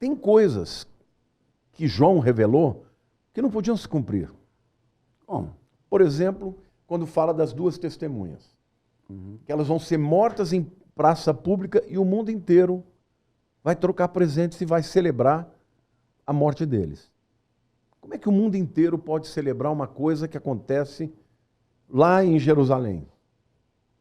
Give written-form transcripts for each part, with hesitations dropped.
tem coisas que João revelou que não podiam se cumprir. Bom, Por exemplo, quando fala das duas testemunhas, que elas vão ser mortas em praça pública e o mundo inteiro vai trocar presentes e vai celebrar a morte deles. Como é que o mundo inteiro pode celebrar uma coisa que acontece lá em Jerusalém?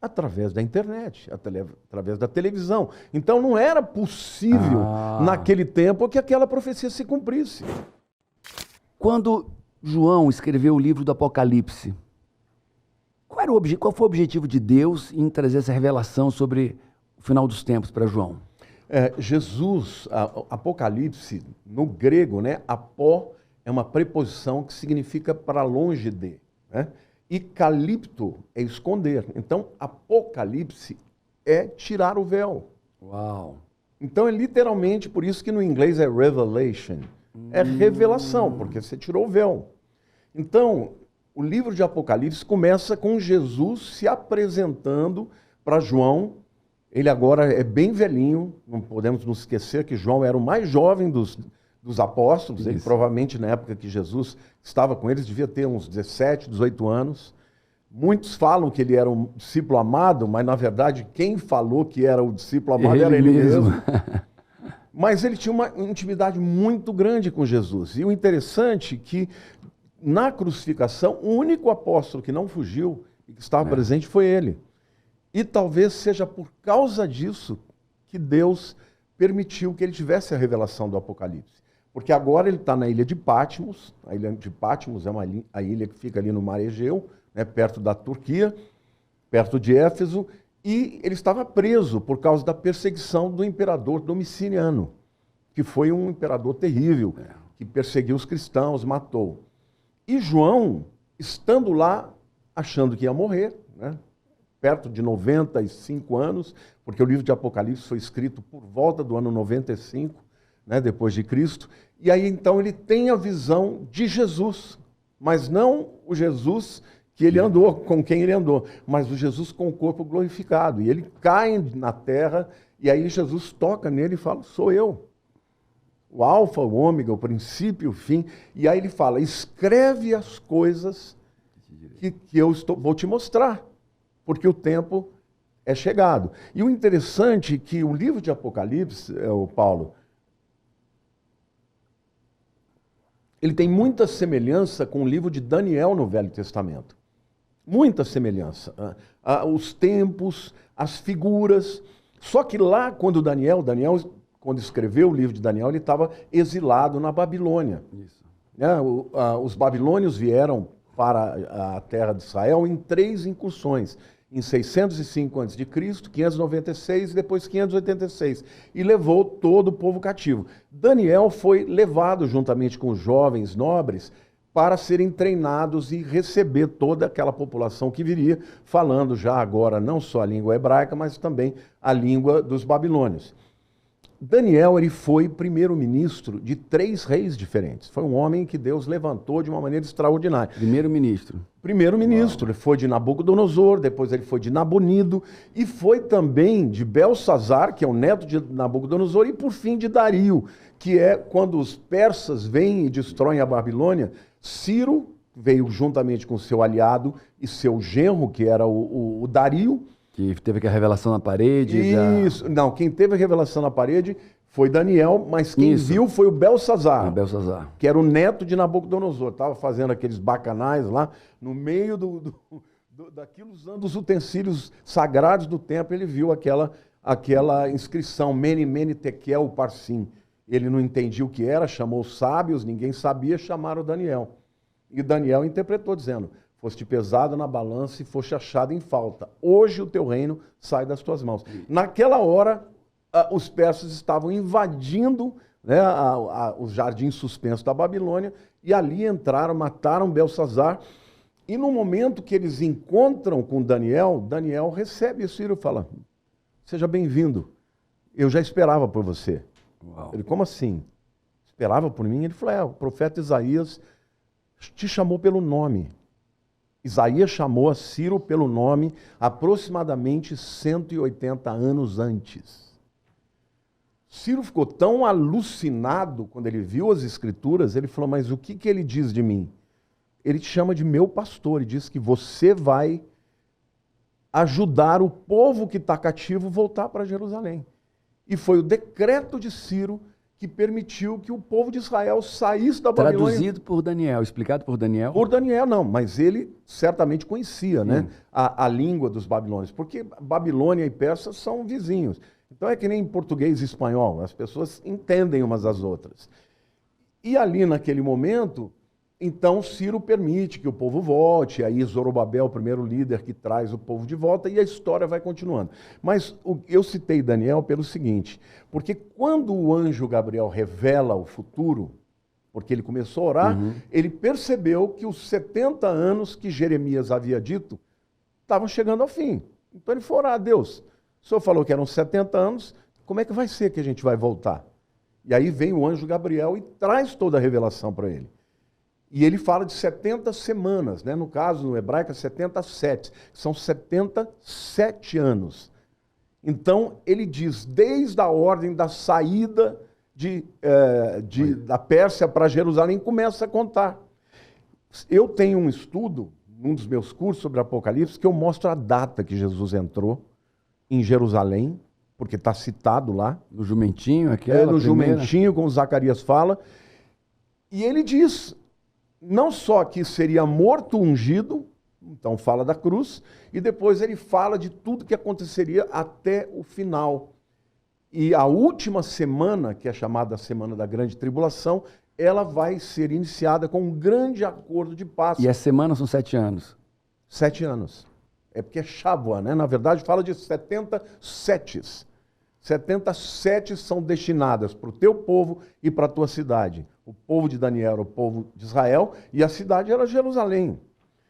Através da internet, através da televisão. Então não era possível, naquele tempo, que aquela profecia se cumprisse. quando João escreveu o livro do Apocalipse, qual foi o objetivo de Deus em trazer essa revelação sobre o final dos tempos para João? Jesus, Apocalipse, no grego, né, apó é uma preposição que significa para longe de, né? E calipto é esconder. Então, Apocalipse é tirar o véu. Uau! Então, é literalmente, por isso que no inglês é revelation. É revelação, porque você tirou o véu. Então, o livro de Apocalipse começa com Jesus se apresentando para João. Ele agora é bem velhinho, não podemos nos esquecer que João era o mais jovem dos apóstolos. Ele provavelmente, na época que Jesus estava com eles, devia ter uns 17, 18 anos. Muitos falam que ele era um discípulo amado, mas na verdade quem falou que era o discípulo amado era ele mesmo. Mas ele tinha uma intimidade muito grande com Jesus. E o interessante é que na crucificação, o único apóstolo que não fugiu e que estava presente foi ele. E talvez seja por causa disso que Deus permitiu que ele tivesse a revelação do Apocalipse. Porque agora ele está na ilha de Patmos. A ilha de Patmos é a ilha que fica ali no Mar Egeu, né, perto da Turquia, perto de Éfeso, e ele estava preso por causa da perseguição do imperador Domiciano, que foi um imperador terrível, que perseguiu os cristãos, matou. E João, estando lá, achando que ia morrer, né, perto de 95 anos, porque o livro de Apocalipse foi escrito por volta do ano 95, né, depois de Cristo, e aí então ele tem a visão de Jesus, mas não o Jesus que ele andou, com quem ele andou, mas o Jesus com o corpo glorificado. E ele cai na terra, e aí Jesus toca nele e fala, sou eu. O alfa, o ômega, o princípio e o fim. E aí ele fala, escreve as coisas que eu vou te mostrar, porque o tempo é chegado. E o interessante é que o livro de Apocalipse, Paulo, ele tem muita semelhança com o livro de Daniel no Velho Testamento. Muita semelhança. Os tempos, as figuras. Só que lá, quando Daniel, quando escreveu o livro de Daniel, ele estava exilado na Babilônia. Isso. Os babilônios vieram para a terra de Israel em 3 incursões. Em 605 a.C., 596 e depois 586. E levou todo o povo cativo. Daniel foi levado juntamente com os jovens nobres para serem treinados e receber toda aquela população que viria, falando já agora não só a língua hebraica, mas também a língua dos babilônios. Daniel, ele foi primeiro-ministro de 3 reis diferentes. Foi um homem que Deus levantou de uma maneira extraordinária. Primeiro-ministro. Primeiro-ministro. Ele foi de Nabucodonosor, depois ele foi de Nabonido, e foi também de Belsazar, que é o neto de Nabucodonosor, e por fim de Dario, que é quando os persas vêm e destroem a Babilônia. Ciro veio juntamente com seu aliado e seu genro, que era o Dario. Que teve aquela revelação na parede. Isso. Não, quem teve a revelação na parede foi Daniel, mas quem viu foi o Belsazar, Belsazar, que era o neto de Nabucodonosor. Estava fazendo aqueles bacanais lá, no meio daquilo, usando os utensílios sagrados do templo. Ele viu aquela inscrição, Mene, Mene, Tekel, Parsim. Ele não entendia o que era, chamou os sábios, ninguém sabia, chamaram Daniel. E Daniel interpretou dizendo, foste pesado na balança e foste achado em falta. Hoje o teu reino sai das tuas mãos. Naquela hora, os persas estavam invadindo, né, os jardins suspensos da Babilônia, e ali entraram, mataram Belsazar. E no momento que eles encontram com Daniel, Daniel recebe isso e fala, seja bem-vindo, eu já esperava por você. Uau. Ele, como assim? Esperava por mim? Ele falou, o profeta Isaías te chamou pelo nome. Isaías chamou a Ciro pelo nome aproximadamente 180 anos antes. Ciro ficou tão alucinado quando ele viu as escrituras, ele falou, mas o que ele diz de mim? Ele te chama de meu pastor e diz que você vai ajudar o povo que está cativo a voltar para Jerusalém. E foi o decreto de Ciro que permitiu que o povo de Israel saísse da Babilônia. Traduzido por Daniel, explicado por Daniel? Por Daniel, não, mas ele certamente conhecia, né, a língua dos babilônios, porque Babilônia e Pérsia são vizinhos. Então é que nem português e espanhol, as pessoas entendem umas às outras. E ali naquele momento, então Ciro permite que o povo volte, aí Zorobabel, o primeiro líder que traz o povo de volta, e a história vai continuando. Mas eu citei Daniel pelo seguinte, porque quando o anjo Gabriel revela o futuro, porque ele começou a orar, ele percebeu que os 70 anos que Jeremias havia dito estavam chegando ao fim. Então ele foi orar a Deus. O Senhor falou que eram 70 anos, como é que vai ser que a gente vai voltar? E aí vem o anjo Gabriel e traz toda a revelação para ele. E ele fala de 70 semanas, né? No caso, no hebraico, é 77. São 77 anos. Então, ele diz, desde a ordem da saída da Pérsia para Jerusalém, começa a contar. Eu tenho um estudo, num dos meus cursos sobre Apocalipse, que eu mostro a data que Jesus entrou em Jerusalém, porque está citado lá. No jumentinho, aquela no primeira. jumentinho, como Zacarias fala. E ele diz, não só que seria morto ungido, então fala da cruz, e depois ele fala de tudo que aconteceria até o final. E a última semana, que é chamada Semana da Grande Tribulação, ela vai ser iniciada com um grande acordo de paz. E a semana são 7 anos. 7 anos. É porque é Shavua, né? Na verdade, fala de 70 setes. 70 setes são destinadas para o teu povo e para a tua cidade. O povo de Daniel era o povo de Israel e a cidade era Jerusalém.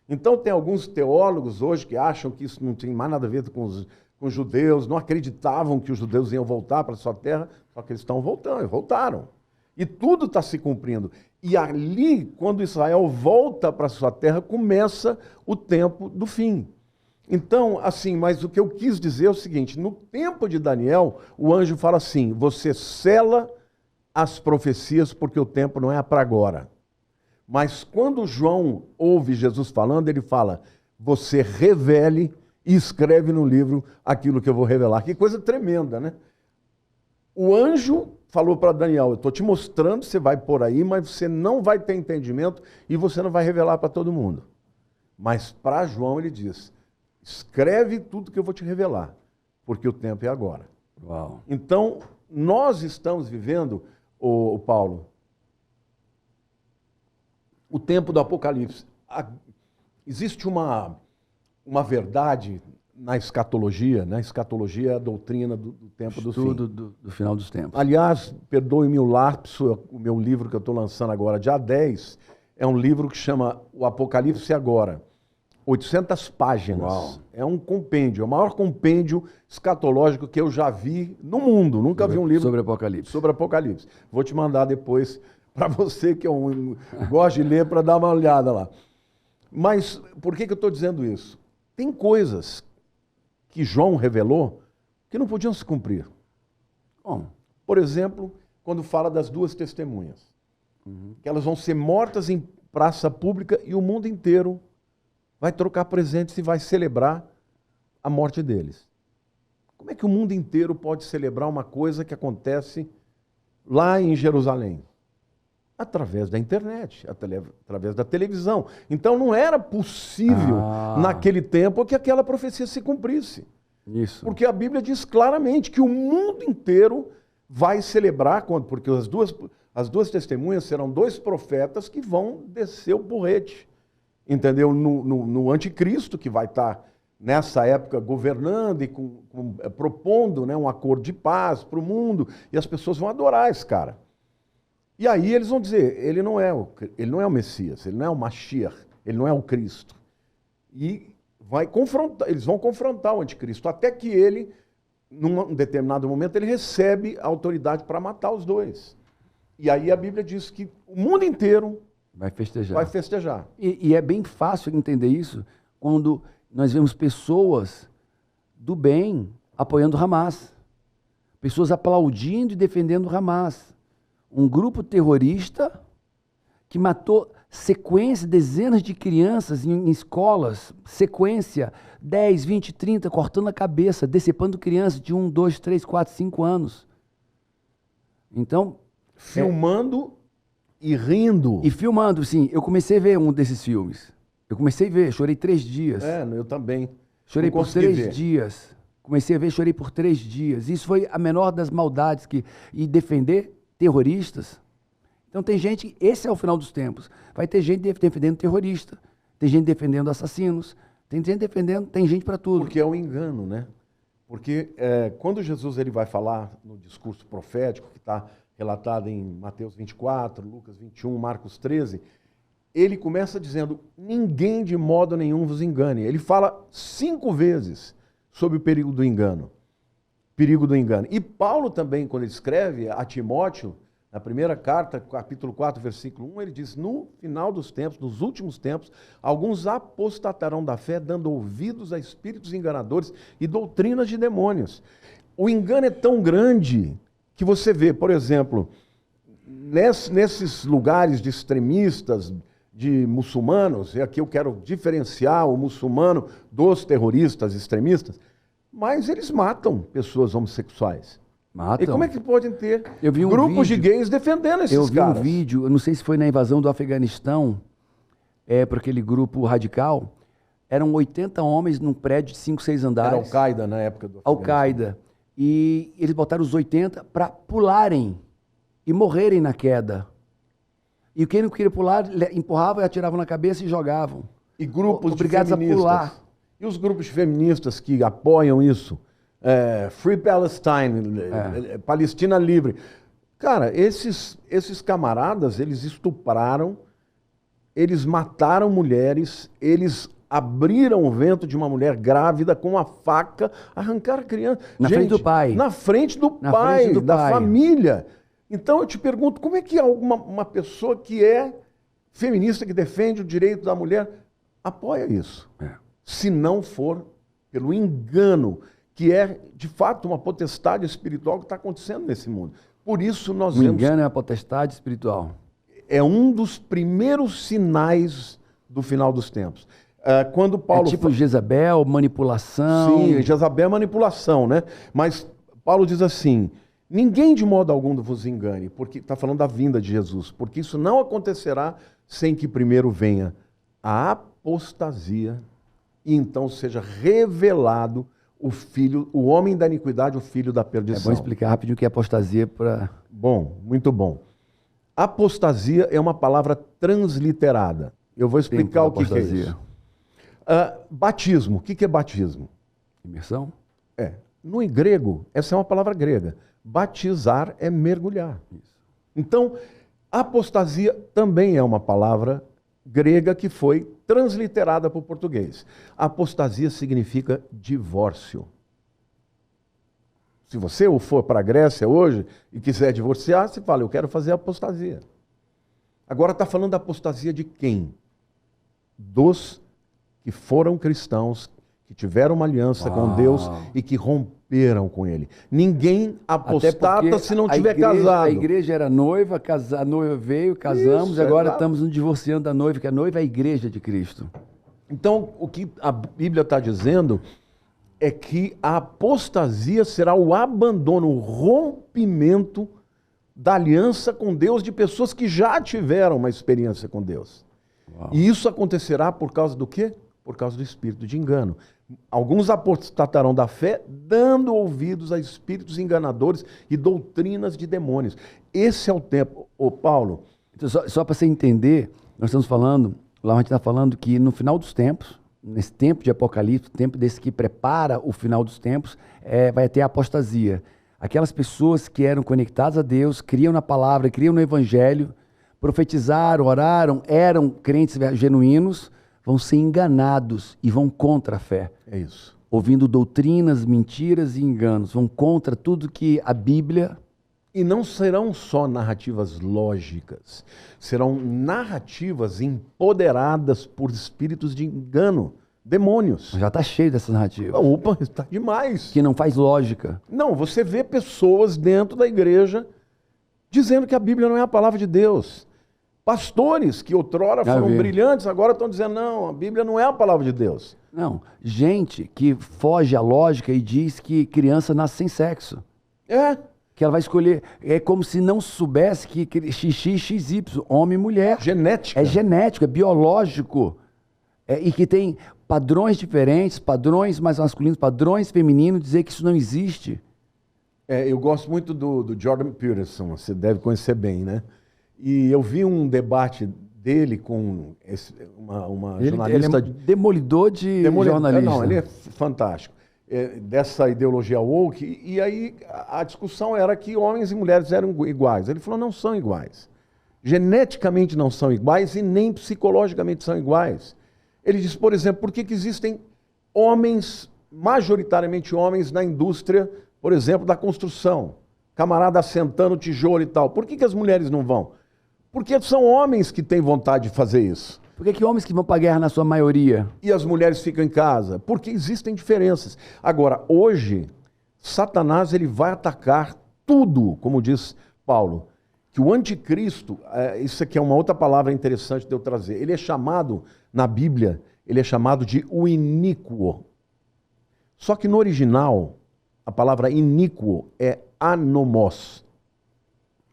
Então tem alguns teólogos hoje que acham que isso não tem mais nada a ver com os judeus, não acreditavam que os judeus iam voltar para a sua terra, só que eles estão voltando, voltaram. E tudo está se cumprindo. E ali, quando Israel volta para a sua terra, começa o tempo do fim. Então, assim, mas o que eu quis dizer é o seguinte, no tempo de Daniel, o anjo fala assim, você sela as profecias porque o tempo não é para agora. Mas quando João ouve Jesus falando, ele fala, você revele e escreve no livro aquilo que eu vou revelar. Que coisa tremenda, né? O anjo falou para Daniel, eu estou te mostrando, você vai por aí, mas você não vai ter entendimento e você não vai revelar para todo mundo. Mas para João ele diz, escreve tudo que eu vou te revelar, porque o tempo é agora. Uau. Então, nós estamos vivendo, o Paulo, o tempo do Apocalipse. Existe uma verdade na escatologia, né? Escatologia é a doutrina do tempo do fim. Estudo do final dos tempos. Aliás, perdoe-me o lapso, o meu livro que eu estou lançando agora, dia 10, é um livro que chama O Apocalipse Agora. 800 páginas. Uau. É um compêndio, é o maior compêndio escatológico que eu já vi no mundo. Nunca vi um livro sobre Apocalipse. Sobre Apocalipse. Vou te mandar depois para você que gosta de ler, para dar uma olhada lá. Mas por que eu estou dizendo isso? Tem coisas que João revelou que não podiam se cumprir. Bom, por exemplo, quando fala das 2 testemunhas, que elas vão ser mortas em praça pública e o mundo inteiro vai trocar presentes e vai celebrar a morte deles. Como é que o mundo inteiro pode celebrar uma coisa que acontece lá em Jerusalém? Através da internet, através da televisão. Então não era possível, naquele tempo, que aquela profecia se cumprisse. Isso. Porque a Bíblia diz claramente que o mundo inteiro vai celebrar, porque as duas testemunhas serão 2 profetas que vão descer o porrete. Entendeu? No anticristo, que vai estar nessa época governando e propondo, né, um acordo de paz para o mundo, e as pessoas vão adorar esse cara. E aí eles vão dizer, ele não é o Messias, ele não é o Mashiach, ele não é o Cristo. E eles vão confrontar o anticristo, até que ele, num determinado momento, ele recebe a autoridade para matar os 2. E aí a Bíblia diz que o mundo inteiro vai festejar. E é bem fácil entender isso quando nós vemos pessoas do bem apoiando Hamas. pessoas aplaudindo e defendendo o Hamas. Um grupo terrorista que matou dezenas de crianças em escolas, 10, 20, 30, cortando a cabeça, decepando crianças de 1, 2, 3, 4, 5 anos. Então... Filmando e rindo. E filmando, sim. Eu comecei a ver um desses filmes. Eu comecei a ver, chorei 3 dias. Eu também. Chorei por 3 dias. Comecei a ver, chorei por 3 dias. Isso foi a menor das maldades. E defender terroristas. Então tem gente, esse é o final dos tempos. Vai ter gente defendendo terrorista. Tem gente defendendo assassinos. Tem gente para tudo. Porque é um engano, né? Porque quando Jesus ele vai falar no discurso profético, que está relatado em Mateus 24, Lucas 21, Marcos 13, ele começa dizendo, ninguém de modo nenhum vos engane. Ele fala 5 vezes sobre o perigo do engano. E Paulo também, quando ele escreve a Timóteo, na primeira carta, capítulo 4, versículo 1, ele diz, no final dos tempos, nos últimos tempos, alguns apostatarão da fé, dando ouvidos a espíritos enganadores e doutrinas de demônios. O engano é tão grande que você vê, por exemplo, nesses lugares de extremistas, de muçulmanos, e aqui eu quero diferenciar o muçulmano dos terroristas extremistas, mas eles matam pessoas homossexuais. Matam. E como é que podem ter grupos grupos de gays defendendo esses caras? Eu vi um vídeo, eu não sei se foi na invasão do Afeganistão, por aquele grupo radical, eram 80 homens num prédio de 5, 6 andares. Era Al-Qaeda na época do Afeganistão. Al-Qaeda. E eles botaram os 80 para pularem e morrerem na queda. E quem não queria pular, empurrava e atiravam na cabeça e jogavam. E grupos obrigados de feministas. A pular. E os grupos feministas que apoiam isso? Free Palestine, Palestina Livre. Cara, esses camaradas, eles estupraram, eles mataram mulheres, eles abriram o ventre de uma mulher grávida com uma faca, arrancaram a criança. Na frente do pai. Na frente do pai, da família. Então eu te pergunto, como é que uma pessoa que é feminista, que defende o direito da mulher, apoia isso? Se não for pelo engano, que é, de fato, uma potestade espiritual que está acontecendo nesse mundo. Por isso nós vemos... O engano é a potestade espiritual. É um dos primeiros sinais do final dos tempos. Quando Paulo... É tipo Jezabel, manipulação... Sim, Jezabel é manipulação, né? Mas Paulo diz assim, ninguém de modo algum vos engane, porque está falando da vinda de Jesus, porque isso não acontecerá sem que primeiro venha a apostasia e então seja revelado o homem da iniquidade, o filho da perdição. É bom explicar rapidinho o que é apostasia para... Bom, muito bom. Apostasia é uma palavra transliterada. Eu vou explicar o que é isso. Batismo. O que é batismo? Imersão? No grego, essa é uma palavra grega. Batizar é mergulhar. Isso. Então, apostasia também é uma palavra grega que foi transliterada para o português. Apostasia significa divórcio. Se você for para a Grécia hoje e quiser divorciar, você fala, eu quero fazer apostasia. Agora está falando da apostasia de quem? Dos que foram cristãos, que tiveram uma aliança com Deus e que romperam com Ele. Ninguém apostata se não tiver casado. A igreja era noiva, a noiva veio, casamos, e agora estamos nos divorciando da noiva, que a noiva é a igreja de Cristo. Então, o que a Bíblia está dizendo é que a apostasia será o abandono, o rompimento da aliança com Deus de pessoas que já tiveram uma experiência com Deus. E isso acontecerá por causa do quê? Por causa do espírito de engano. Alguns apostatarão da fé, dando ouvidos a espíritos enganadores e doutrinas de demônios. Esse é o tempo. Paulo... Então, só para você entender, nós estamos falando, lá a gente está falando que no final dos tempos, nesse tempo de Apocalipse, tempo desse que prepara o final dos tempos, vai ter a apostasia. Aquelas pessoas que eram conectadas a Deus, criam na palavra, criam no evangelho, profetizaram, oraram, eram crentes genuínos, vão ser enganados e vão contra a fé. É isso. Ouvindo doutrinas, mentiras e enganos. Vão contra tudo que a Bíblia... E não serão só narrativas lógicas. Serão narrativas empoderadas por espíritos de engano. demônios. Já está cheio dessa narrativa. Opa, está demais. Que não faz lógica. Não, você vê pessoas dentro da igreja dizendo que a Bíblia não é a palavra de Deus. Pastores que outrora foram brilhantes, agora estão dizendo, não, a Bíblia não é a palavra de Deus. Não, gente que foge à lógica e diz que criança nasce sem sexo. É. Que ela vai escolher, é como se não soubesse que XY, homem e mulher. Genética. É genético, é biológico. E que tem padrões diferentes, padrões mais masculinos, padrões femininos, dizer que isso não existe. Eu gosto muito do Jordan Peterson, você deve conhecer bem, né? E eu vi um debate dele com uma jornalista... Ele é demolidor de jornalista. Não, ele é fantástico. Dessa ideologia woke, e aí a discussão era que homens e mulheres eram iguais. Ele falou, não são iguais. Geneticamente não são iguais e nem psicologicamente são iguais. Ele diz, por exemplo, por que existem homens, majoritariamente homens, na indústria, por exemplo, da construção? Camarada assentando tijolo e tal. Por que as mulheres não vão? Porque são homens que têm vontade de fazer isso. Por que homens que vão para a guerra na sua maioria? E as mulheres ficam em casa? Porque existem diferenças. Agora, hoje, Satanás ele vai atacar tudo, como diz Paulo, que o anticristo, isso aqui é uma outra palavra interessante de eu trazer, ele é chamado, na Bíblia, ele é chamado de o iníquo. Só que no original, a palavra iníquo é anomos.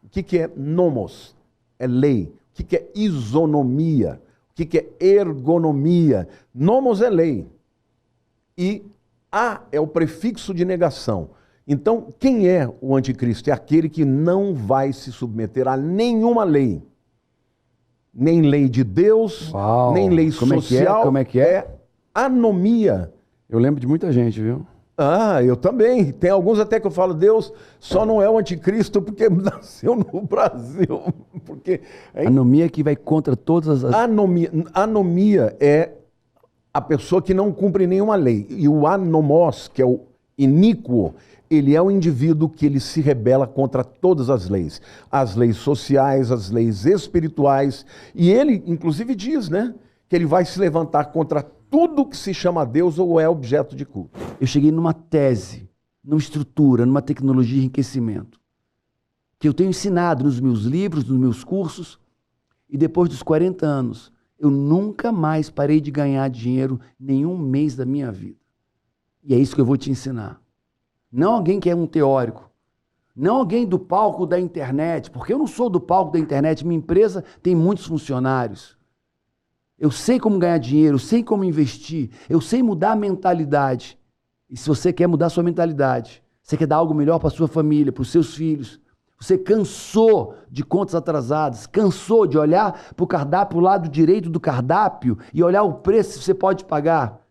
O que é nomos? É lei. O que é isonomia? O que é ergonomia? Nomos é lei. E a é o prefixo de negação. Então, quem é o anticristo? É aquele que não vai se submeter a nenhuma lei. Nem lei de Deus, nem lei social. Como é que é? É anomia. Eu lembro de muita gente, viu? Eu também. Tem alguns até que eu falo, Deus só não é o anticristo porque nasceu no Brasil. Porque anomia que vai contra todas as... Anomia é a pessoa que não cumpre nenhuma lei. E o anomos, que é o iníquo, ele é o indivíduo que ele se rebela contra todas as leis sociais, as leis espirituais. E ele, inclusive, diz, né, que ele vai se levantar contra tudo que se chama Deus ou é objeto de culto. Eu cheguei numa tese, numa estrutura, numa tecnologia de enriquecimento, que eu tenho ensinado nos meus livros, nos meus cursos, e depois dos 40 anos, eu nunca mais parei de ganhar dinheiro nenhum mês da minha vida. E é isso que eu vou te ensinar. Não alguém que é um teórico, não alguém do palco da internet, porque eu não sou do palco da internet, minha empresa tem muitos funcionários. Eu sei como ganhar dinheiro, eu sei como investir, eu sei mudar a mentalidade. E se você quer mudar a sua mentalidade, você quer dar algo melhor para a sua família, para os seus filhos, você cansou de contas atrasadas, cansou de olhar para o cardápio, o lado direito do cardápio e olhar o preço que você pode pagar.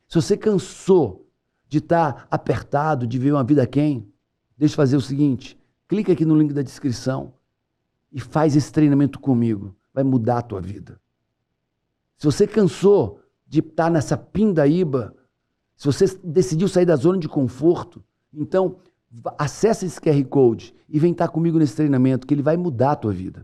Se você cansou de estar apertado, de ver uma vida quem, deixa eu fazer o seguinte, clica aqui no link da descrição e faz esse treinamento comigo, vai mudar a tua vida. Se você cansou de estar nessa pindaíba, se você decidiu sair da zona de conforto, então acessa esse QR Code e vem estar comigo nesse treinamento que ele vai mudar a tua vida.